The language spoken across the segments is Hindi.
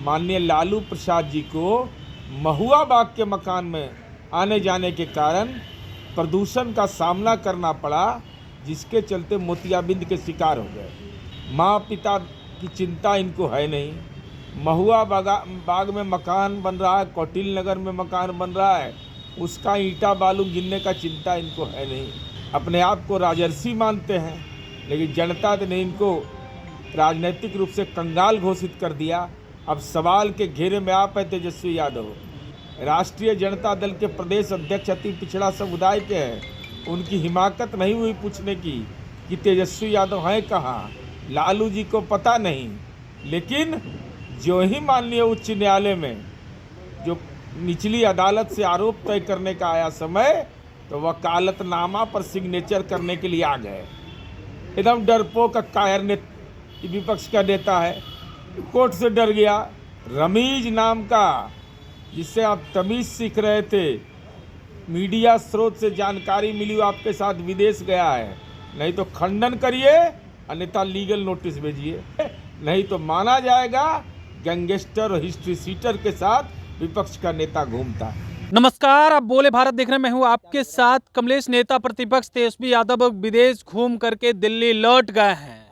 माननीय लालू प्रसाद जी को महुआ बाग के मकान में आने जाने के कारण प्रदूषण का सामना करना पड़ा, जिसके चलते मोतियाबिंद के शिकार हो गए। माँ पिता की चिंता इनको है नहीं। महुआ बाग में मकान बन रहा है, कौटिल्य नगर में मकान बन रहा है, उसका ईंटा बालू गिरने का चिंता इनको है नहीं। अपने आप को राजर्षि मानते हैं, लेकिन जनता ने इनको राजनीतिक रूप से कंगाल घोषित कर दिया। अब सवाल के घेरे में आप हैं तेजस्वी यादव। राष्ट्रीय जनता दल के प्रदेश अध्यक्ष अति पिछड़ा समुदाय के हैं, उनकी हिमाकत नहीं हुई पूछने की कि तेजस्वी यादव हैं कहाँ। लालू जी को पता नहीं, लेकिन जो ही माननीय उच्च न्यायालय में जो निचली अदालत से आरोप तय करने का आया समय, तो वकालतनामा पर सिग्नेचर करने के लिए आ गए। एकदम डरपोक कायर ने विपक्ष का नेता है, कोर्ट से डर गया। रमीज नाम का, जिससे आप तमीज़ सीख रहे थे, मीडिया स्रोत से जानकारी मिली, वो आपके साथ विदेश गया है। नहीं तो खंडन करिए, अन्यथा लीगल नोटिस भेजिए, नहीं तो माना जाएगा गैंगस्टर और हिस्ट्री सीटर के साथ विपक्ष का नेता घूमता है। नमस्कार, आप बोले भारत देख रहे हैं। मैं हूं आपके साथ कमलेश। नेता प्रतिपक्ष तेजस्वी यादव विदेश घूम करके दिल्ली लौट गए हैं,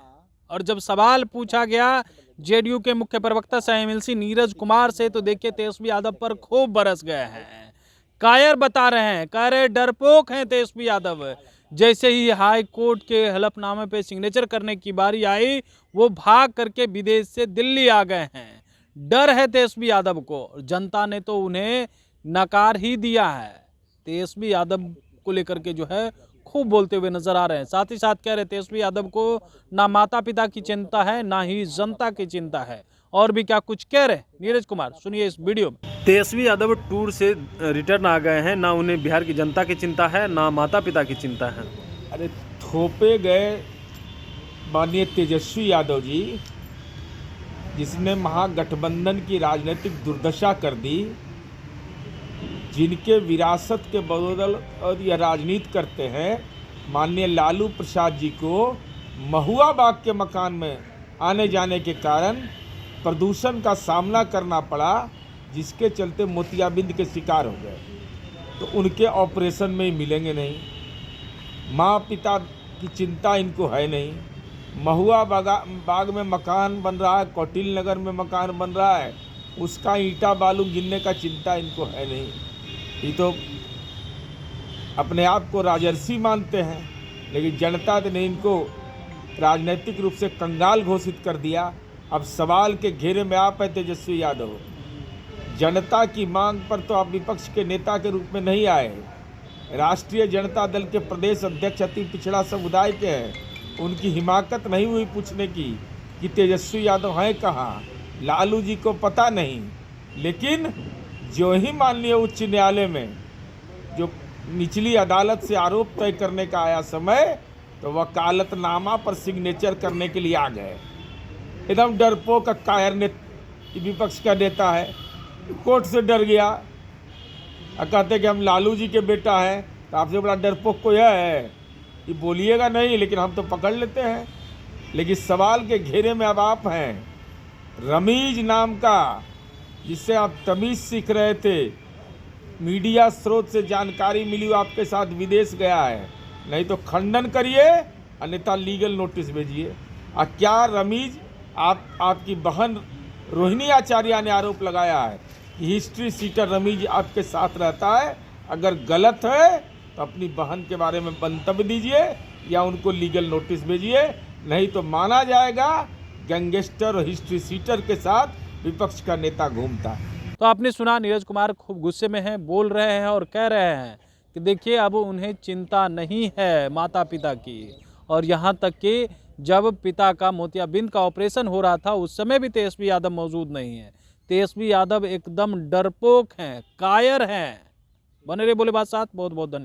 और जब सवाल पूछा गया जेडीयू के मुख्य प्रवक्ता सह एमएलसी नीरज कुमार से, तो देखिए तेजस्वी यादव पर खूब बरस गए हैं, कायर बता रहे हैं, कह रहे डरपोक हैं तेजस्वी यादव। जैसे ही हाई कोर्ट के हलफनामे पे सिग्नेचर करने की बारी आई, वो भाग करके विदेश से दिल्ली आ गए हैं। डर है तेजस्वी यादव को, जनता ने तो उन्हें नकार ही दिया है। तेजस्वी यादव को लेकर के जो है खूब बोलते हुए नजर आ रहे हैं। साथ ही साथ कह रहे तेजस्वी यादव को ना माता पिता की चिंता है, ना ही जनता की चिंता है। और भी क्या कुछ कह रहे नीरज कुमार, सुनिए इस वीडियो में। तेजस्वी यादव टूर से रिटर्न आ गए हैं, ना उन्हें बिहार की जनता की चिंता है, ना माता पिता की चिंता है। अरे थोपे गए माननीय तेजस्वी यादव जी, जिसने महागठबंधन की राजनीतिक दुर्दशा कर दी, जिनके विरासत के बदौलत और यह राजनीति करते हैं, माननीय लालू प्रसाद जी को महुआ बाग के मकान में आने जाने के कारण प्रदूषण का सामना करना पड़ा, जिसके चलते मोतियाबिंद के शिकार हो गए। तो उनके ऑपरेशन में ही मिलेंगे नहीं। माँ पिता की चिंता इनको है नहीं। महुआ बाग में मकान बन रहा है, कौटिल्य नगर में मकान बन रहा है, उसका ईंटा बालू गिरने का चिंता इनको है नहीं। ये तो अपने आप को राजर्षि मानते हैं, लेकिन जनता ने इनको राजनीतिक रूप से कंगाल घोषित कर दिया। अब सवाल के घेरे में आप हैं तेजस्वी यादव। जनता की मांग पर तो आप विपक्ष के नेता के रूप में नहीं आए। राष्ट्रीय जनता दल के प्रदेश अध्यक्ष अति पिछड़ा समुदाय के हैं, उनकी हिमाकत नहीं हुई पूछने की कि तेजस्वी यादव हैं कहाँ। लालू जी को पता नहीं, लेकिन जो ही माननीय उच्च न्यायालय में जो निचली अदालत से आरोप तय करने का आया समय, तो वकालतनामा पर सिग्नेचर करने के लिए आ गए। एकदम डरपोक कायर ने विपक्ष का नेता है, कोर्ट से डर गया। कहते कि हम लालू जी के बेटा हैं, तो आपसे बड़ा डरपोक कोई है? ये बोलिएगा नहीं, लेकिन हम तो पकड़ लेते हैं। लेकिन सवाल के घेरे में अब आप हैं। रमीज नाम का, जिससे आप तमीज़ सीख रहे थे, मीडिया स्रोत से जानकारी मिली, वो आपके साथ विदेश गया है। नहीं तो खंडन करिए, अन्यथा लीगल नोटिस भेजिए। क्या रमीज, आपकी बहन रोहिणी आचार्य ने आरोप लगाया है कि हिस्ट्री सीटर रमीज आपके साथ रहता है। अगर गलत है तो अपनी बहन के बारे में मंतव्य दीजिए या उनको लीगल नोटिस भेजिए, नहीं तो माना जाएगा गैंगस्टर और हिस्ट्री सीटर के साथ विपक्ष का नेता घूमता है। तो आपने सुना, नीरज कुमार खूब गुस्से में हैं, बोल रहे हैं और कह रहे हैं कि देखिए अब उन्हें चिंता नहीं है माता पिता की। और यहाँ तक कि जब पिता का मोतियाबिंद का ऑपरेशन हो रहा था, उस समय भी तेजस्वी यादव मौजूद नहीं है। तेजस्वी यादव एकदम डरपोक हैं, कायर हैं। बने रहे बोले बात साथ। बहुत बहुत धन्यवाद।